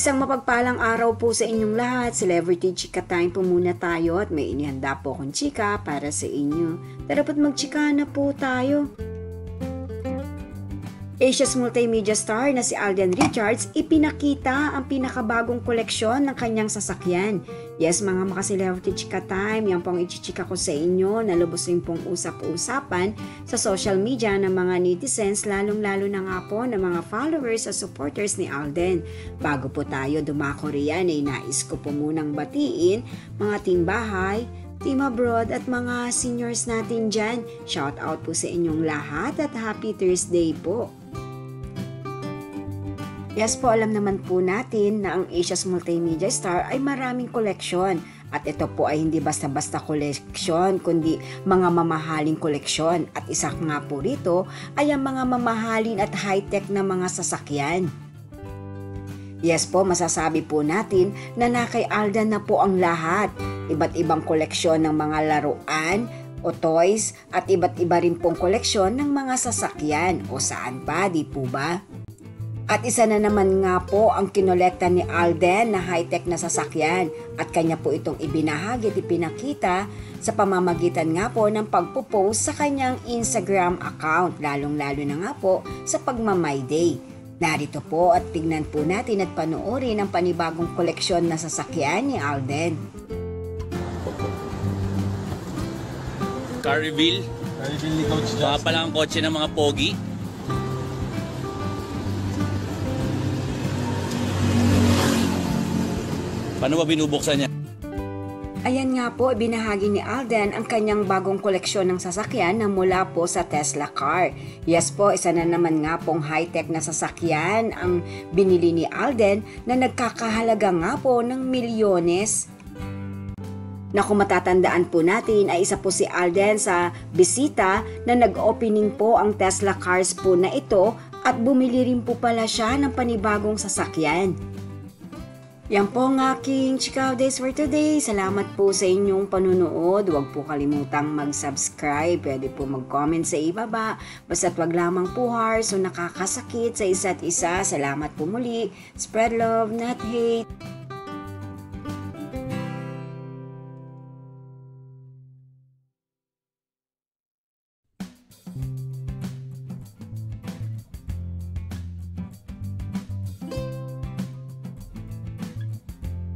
Isang mapagpalang araw po sa inyong lahat. Celebrity Chika Time po muna tayo at may inihanda po akong chika para sa inyo. Tara po't magchika na po tayo. Asia's multimedia star na si Alden Richards ipinakita ang pinakabagong koleksyon ng kanyang sasakyan. Yes, mga maka-celebrity chika time, yan pong ichichika ko sa inyo na lubos rin pong usap-usapan sa social media ng mga netizens, lalong-lalo na nga po ng mga followers at supporters ni Alden. Bago po tayo dumako riyan ay nais ko po munang batiin mga timbahay, team abroad at mga seniors natin dyan. Shout out po sa inyong lahat at happy Thursday po. Yes po, alam naman po natin na ang Asia's multimedia star ay maraming koleksyon. At ito po ay hindi basta-basta koleksyon, kundi mga mamahaling koleksyon. At isa nga po rito ay ang mga mamahalin at high-tech na mga sasakyan. Yes po, masasabi po natin na kay Alden na po ang lahat. Iba't ibang koleksyon ng mga laruan o toys at iba't iba rin pong koleksyon ng mga sasakyan. O saan pa, di po ba? At isa na naman nga po ang kinolekta ni Alden na high-tech na sasakyan at kanya po itong ibinahagi at ipinakita sa pamamagitan nga po ng pagpo-post sa kanyang Instagram account, lalong-lalo na nga po sa pagma-My Day. Narito po at tignan po natin at panoorin ang panibagong koleksyon na sasakyan ni Alden. Car reveal. Car reveal ni Coach Justin. Baka pala ang kotse ng mga pogi. Paano ba binubuksan niya? Ayan nga po, binahagi ni Alden ang kanyang bagong koleksyon ng sasakyan na mula po sa Tesla car. Yes po, isa na naman nga pong high-tech na sasakyan ang binili ni Alden na nagkakahalaga nga po ng milyones. Na kung matatandaan po natin ay isa po si Alden sa bisita na nag-opening po ang Tesla cars po na ito at bumili rin po pala siya ng panibagong sasakyan. Yan po ang aking chika updates for today. Salamat po sa inyong panunood. Huwag po kalimutang mag-subscribe. Pwede po mag-comment sa ibaba. Basta't wag lamang po hearts o nakakasakit sa isa't isa. Salamat po muli. Spread love, not hate.